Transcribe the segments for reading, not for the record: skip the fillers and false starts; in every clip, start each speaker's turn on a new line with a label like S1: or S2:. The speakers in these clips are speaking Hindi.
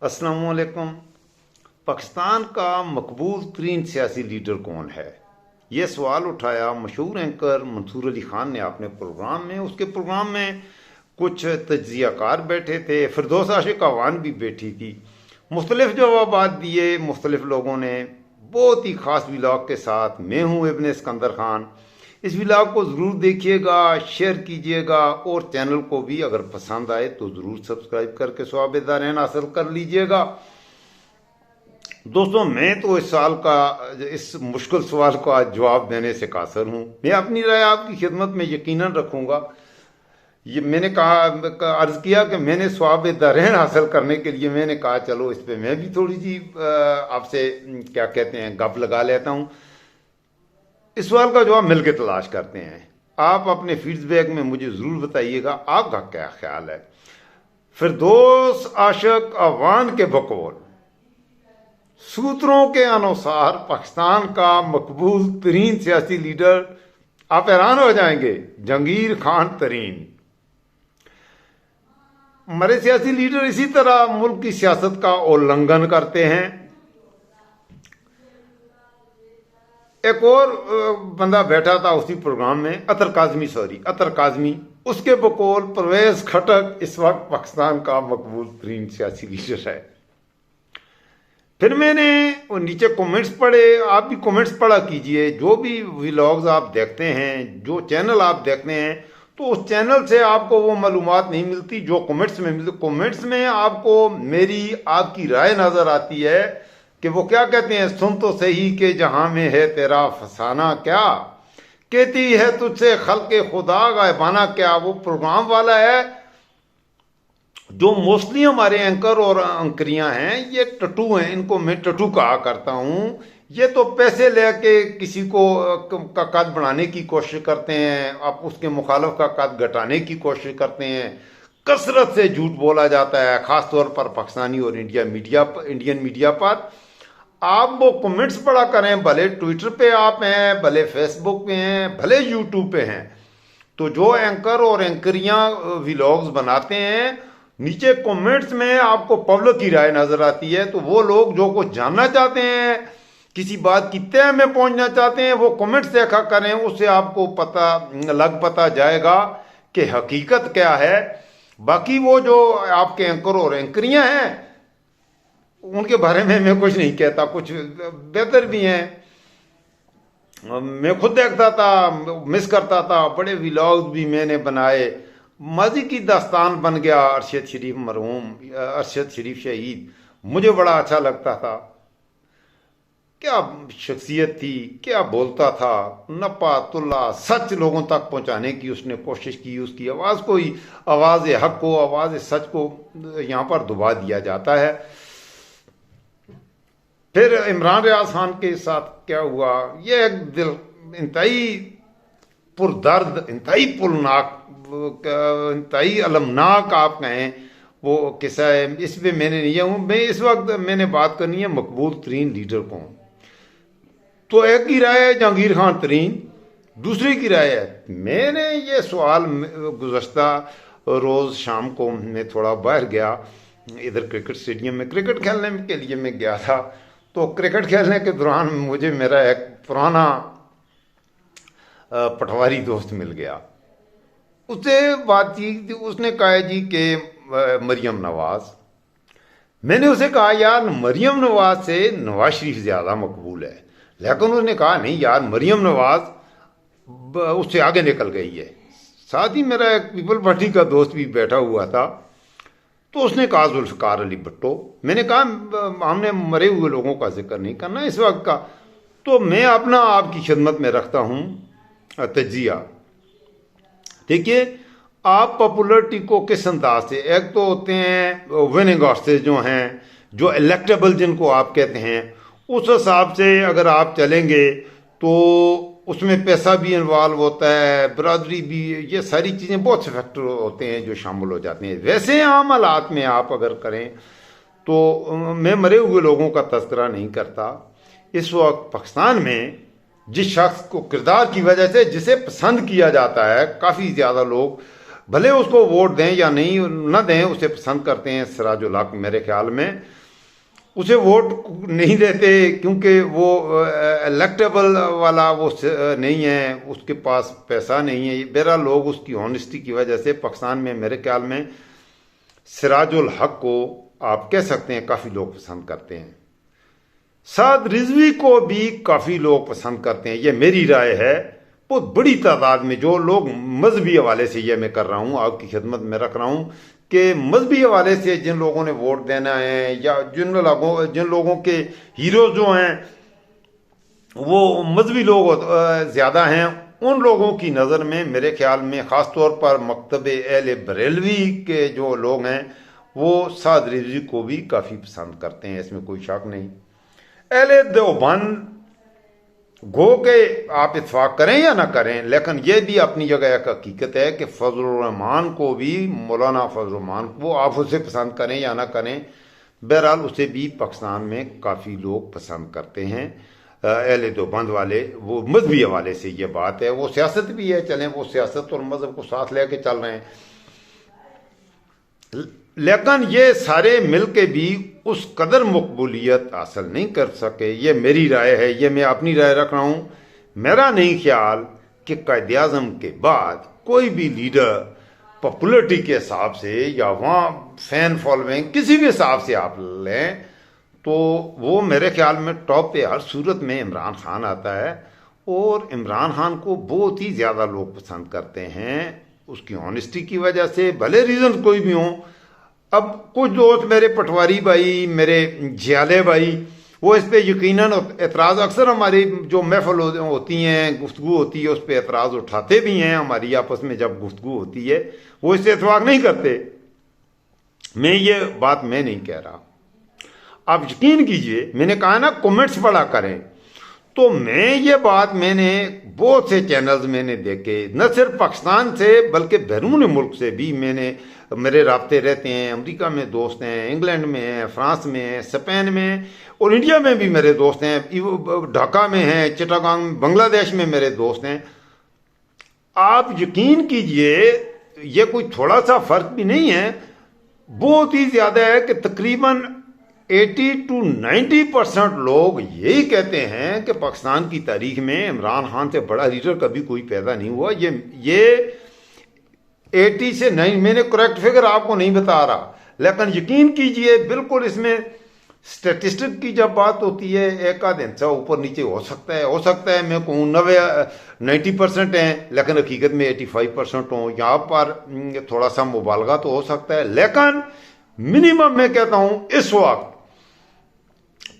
S1: अस्सलामुअलैकुम। पाकिस्तान का मकबूल तरीन सियासी लीडर कौन है? ये सवाल उठाया मशहूर एंकर मंसूर अली खान ने अपने प्रोग्राम में। उसके प्रोग्राम में कुछ तज्जियाकार बैठे थे, फिरदौस आशिक अवान भी बैठी थी। मुख्तलिफ जवाबात दिए मुख्तलिफ लोगों ने, बहुत ही ख़ास व्लॉग के साथ। मैं हूँ इब्न सिकंदर खान। इस व्लॉग को ज़रूर देखिएगा, शेयर कीजिएगा और चैनल को भी अगर पसंद आए तो ज़रूर सब्सक्राइब करके सवाब-ए-दारैन हासिल कर लीजिएगा। दोस्तों, मैं तो इस मुश्किल सवाल को आज जवाब देने से कासर हूँ। मैं अपनी राय आपकी खिदमत में यकीनन रखूँगा। ये मैंने अर्ज़ किया कि मैंने सवाब-ए-दारैन हासिल करने के लिए मैंने कहा चलो इस पर मैं भी थोड़ी सी आपसे क्या कहते हैं गप लगा लेता हूँ। इस सवाल का जवाब मिलकर तलाश करते हैं। आप अपने फीडबैक में मुझे ज़रूर बताइएगा आपका क्या ख्याल है। फिरदौस आशिक अवान के बकौल सूत्रों के अनुसार पाकिस्तान का मकबूल तरीन सियासी लीडर, आप हैरान हो जाएंगे, जहांगीर खान तरीन। हमारे सियासी लीडर इसी तरह मुल्क की सियासत का उल्लंघन करते हैं। एक और बंदा बैठा था उसी प्रोग्राम में, अतर काजमी, उसके बकौल परवेज खटक इस वक्त पाकिस्तान का मकबूल तरीन सियासी लीडर है। फिर मैंने नीचे कमेंट्स पढ़े, आप भी कमेंट्स पढ़ा कीजिए। जो भी व्लॉग्स आप देखते हैं, जो चैनल आप देखते हैं, तो उस चैनल से आपको वो मालूमात नहीं मिलती जो कमेंट्स में मिलती। कमेंट्स में आपको आपकी राय नज़र आती है कि वो क्या कहते हैं, सुन तो सही कि जहां में है तेरा फसाना क्या, कहती है तुझसे खल्के खुदा गायबाना क्या। वो प्रोग्राम वाला है जो मोस्टली हमारे एंकर और एंकरियां हैं, ये टटू हैं, इनको मैं टटू कहा करता हूं। ये तो पैसे लेके किसी को का कद बढ़ाने की कोशिश करते हैं, आप उसके मुखालिफ का कद घटाने की कोशिश करते हैं। कसरत से झूठ बोला जाता है, खासतौर पर पाकिस्तानी और इंडियन मीडिया पर। आप वो कमेंट्स पढ़ा करें, भले ट्विटर पे आप हैं, भले फेसबुक पे हैं, भले यूट्यूब पे हैं। तो जो एंकर और एंकरियां व्लॉग्स बनाते हैं, नीचे कमेंट्स में आपको पब्लिक की राय नजर आती है। तो वो लोग जो कुछ जानना चाहते हैं, किसी बात की तह में पहुंचना चाहते हैं, वो कमेंट्स देखा करें, उससे आपको पता जाएगा कि हकीकत क्या है। बाकी वो जो आपके एंकर और एंकरियां हैं, उनके बारे में मैं कुछ नहीं कहता, कुछ बेहतर भी हैं। मैं खुद देखता था, मिस करता था, बड़े व्लॉग्स भी मैंने बनाए। माजी की दास्तान बन गया अरशद शरीफ मरहूम, अरशद शरीफ शहीद, मुझे बड़ा अच्छा लगता था। क्या शख्सियत थी, क्या बोलता था, नपा तुल्ला सच लोगों तक पहुंचाने की उसने कोशिश की। उसकी आवाज़ को ही, आवाज़ हक को, आवाज़ सच को यहाँ पर दबा दिया जाता है। फिर इमरान रियाज खान के साथ क्या हुआ, ये एक दिल इंतहाई पुरदर्द, इंतहाई पुलनाक, इंतहाई अलमनाक आप कहें वो किस्सा है। इस पे मैंने नहीं हूँ, मैं इस वक्त मैंने बात करनी है मकबूल तरीन लीडर को। तो एक की राय है जहांगीर खान तरीन, दूसरी की राय है। मैंने ये सवाल गुज़श्ता रोज़ शाम को मैं थोड़ा बाहर गया, इधर क्रिकेट स्टेडियम में क्रिकेट खेलने के लिए मैं गया था। तो क्रिकेट खेलने के दौरान मुझे मेरा एक पुराना पटवारी दोस्त मिल गया। उससे बातचीत, उसने कहा जी कि मरियम नवाज। मैंने उसे कहा यार मरियम नवाज से नवाज शरीफ ज़्यादा मकबूल है, लेकिन उसने कहा नहीं यार मरियम नवाज उससे आगे निकल गई है। साथ ही मेरा एक पीपल पार्टी का दोस्त भी बैठा हुआ था, तो उसने कहा जुल्फ़िकार अली भुट्टो। मैंने कहा हमने मरे हुए लोगों का जिक्र नहीं करना इस वक्त का। तो मैं अपना आपकी खिदमत में रखता हूँ तजिया। देखिए, आप पॉपुलरिटी को किस अंदाज से, एक तो होते हैं विनिंग हॉर्सेस जो हैं, जो इलेक्टेबल जिनको आप कहते हैं, उस हिसाब से अगर आप चलेंगे तो उसमें पैसा भी इन्वॉल्व होता है, बरादरी भी, ये सारी चीज़ें, बहुत से फैक्टर होते हैं जो शामिल हो जाते हैं। वैसे आम हालात में आप अगर करें तो मैं मरे हुए लोगों का तज़किरा नहीं करता। इस वक्त पाकिस्तान में जिस शख्स को किरदार की वजह से जिसे पसंद किया जाता है, काफ़ी ज़्यादा लोग भले उसको वोट दें या नहीं न दें, उसे पसंद करते हैं सिराजुल हक। मेरे ख्याल में उसे वोट नहीं देते क्योंकि वो इलेक्टेबल वाला वो नहीं है, उसके पास पैसा नहीं है। बहरहाल लोग उसकी ऑनेस्टी की वजह से पाकिस्तान में मेरे ख्याल में सिराजुल हक को आप कह सकते हैं काफ़ी लोग पसंद करते हैं। साद रिजवी को भी काफ़ी लोग पसंद करते हैं, ये मेरी राय है। बहुत बड़ी तादाद में जो लोग मजहबी हवाले से, ये मैं कर रहा हूँ आपकी खिदमत में रख रहा हूँ कि मजहबी हवाले से जिन लोगों ने वोट देना है या जिन लोगों के हीरो जो हैं वो मजहबी लोग ज़्यादा हैं, उन लोगों की नज़र में मेरे ख्याल में ख़ास तौर पर मकतब अहले बरेलवी के जो लोग हैं वो साद रिजवी को भी काफ़ी पसंद करते हैं, इसमें कोई शक नहीं। अहले देवबंद गो के आप इत्फाक करें या ना करें, लेकिन यह भी अपनी जगह एक हकीकत है कि फजलुर रहमान को भी, मौलाना फजलुर रहमान को आप उसे पसंद करें या ना करें, बहरहाल उसे भी पाकिस्तान में काफ़ी लोग पसंद करते हैं। अहले देवबंद वाले, वो मजहबी हवाले से ये बात है। वो सियासत भी है, चलें वो सियासत और मजहब को साथ लेके चल रहे हैं, लेकिन ये सारे मिल के भी उस कदर मकबूलियत हासिल नहीं कर सके। ये मेरी राय है, ये मैं अपनी राय रख रहा हूँ। मेरा नहीं ख्याल कि कायदे आज़म के बाद कोई भी लीडर पॉपुलरिटी के हिसाब से या वहाँ फैन फॉलोइंग किसी भी हिसाब से आप लें तो वो मेरे ख्याल में टॉप पे हर सूरत में इमरान खान आता है। और इमरान खान को बहुत ही ज़्यादा लोग पसंद करते हैं उसकी ऑनेस्टी की वजह से, भले रीज़न कोई भी हों। अब कुछ दोस्त मेरे पटवारी भाई, मेरे जियाले भाई, वो इस पे यकीनन एतराज़, अक्सर हमारी जो महफिल होती हैं, गुफ्तगू होती है, उस पर एतराज़ उठाते भी हैं। हमारी आपस में जब गुफ्तगू होती है वो इससे इतफाक़ नहीं करते। मैं ये बात मैं नहीं कह रहा, आप यकीन कीजिए, मैंने कहा ना कमेंट्स पढ़ा करें, तो मैं ये बात मैंने बहुत से चैनल्स मैंने देखे, न सिर्फ पाकिस्तान से बल्कि बैरून मुल्क से भी मेरे राब्ते रहते हैं। अमेरिका में दोस्त हैं, इंग्लैंड में हैं, फ्रांस में हैं, स्पेन में और इंडिया में भी मेरे दोस्त हैं, ढाका में हैं, चिटागांग में, बांग्लादेश में मेरे दोस्त हैं। आप यकीन कीजिए ये कोई थोड़ा सा फ़र्क भी नहीं है, बहुत ही ज़्यादा है कि तकरीबन 80 to 90% लोग यही कहते हैं कि पाकिस्तान की तारीख में इमरान खान से बड़ा लीडर कभी कोई पैदा नहीं हुआ। ये 80 से 9, मैंने करेक्ट फिगर आपको नहीं बता रहा, लेकिन यकीन कीजिए बिल्कुल इसमें स्टेटिस्टिक की जब बात होती है एक आध इंचा ऊपर नीचे हो सकता है मैं कहूँ 90% हैं, लेकिन हकीकत में 85% हों। यहाँ पर थोड़ा सा मुबालगा तो हो सकता है, लेकिन मिनिमम मैं कहता हूँ इस वक्त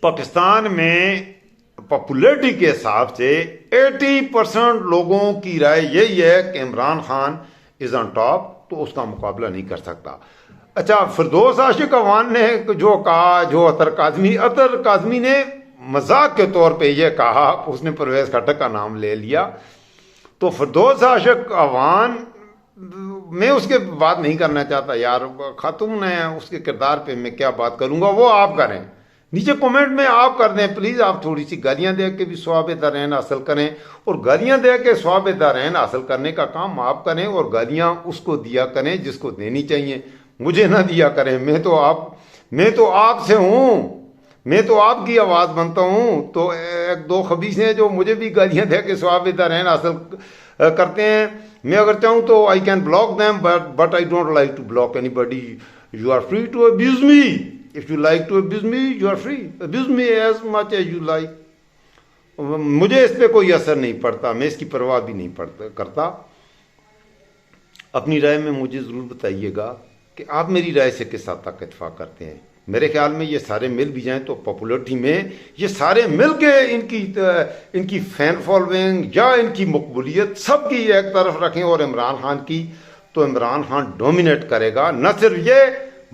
S1: पाकिस्तान में पॉपुलरिटी के हिसाब से 80% लोगों की राय यही है कि Imran Khan is on top, तो उसका मुकाबला नहीं कर सकता। अच्छा, फिरदौस आशिक अवान ने जो कहा, जो अतर काज़मी ने मजाक के तौर पे ये कहा, उसने परवेज़ खट्टक का नाम ले लिया, तो फिरदौस आशिक अवान, मैं उसके बात नहीं करना चाहता यार, खातून है, उसके किरदार पे मैं क्या बात करूंगा, वो आप करें, नीचे कमेंट में आप कर दें प्लीज़। आप थोड़ी सी गालियां दे के भी सवाब दारैन हासिल करें, और गालियां दे के सवाब दारैन हासिल करने का काम आप करें, और गालियां उसको दिया करें जिसको देनी चाहिए, मुझे ना दिया करें। मैं तो आपसे हूँ, मैं तो आपकी आवाज़ बनता हूँ। तो एक दो खबीस हैं जो मुझे भी गालियां दे के सवाब दारैन हासिल करते हैं। मैं अगर चाहूँ तो I can block them, but I don't like to block anybody. You are free to abuse me, if you like to abuse me you are free, abuse me as much as you like. मुझे इस पर कोई असर नहीं पड़ता, मैं इसकी परवाह भी नहीं करता। अपनी राय में मुझे ज़रूर बताइएगा कि आप मेरी राय से किस हद तक इत्फाक करते हैं। मेरे ख्याल में ये सारे मिल भी जाएं तो पॉपुलरिटी में ये सारे मिल के इनकी फैन फॉलोइंग या इनकी मकबूलियत सबकी एक तरफ रखें और इमरान खान की, तो इमरान खान डोमिनेट करेगा, न सिर्फ ये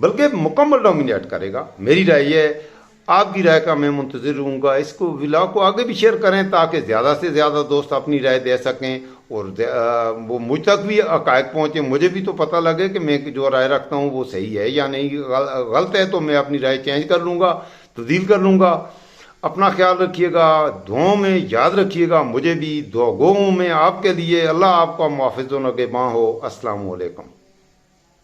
S1: बल्कि मुकम्मल डोमिनेट करेगा। मेरी राय ये है, आपकी राय का मैं मुंतज़िर रहूँगा। इसको व्लॉग को आगे भी शेयर करें ताकि ज़्यादा से ज़्यादा दोस्त अपनी राय दे सकें और वो मुझ तक भी हक़ाइक़ पहुँचे, मुझे भी तो पता लगे कि मैं जो राय रखता हूँ वो सही है या नहीं। गलत है तो मैं अपनी राय चेंज कर लूँगा, तब्दील कर लूँगा। अपना ख्याल रखिएगा, दुआओं में याद रखिएगा, मुझे भी दुआ गो में आपके लिए। अल्लाह आपका मुआफ़िज़ व निगहबान हो। अस्सलामु अलैकुम।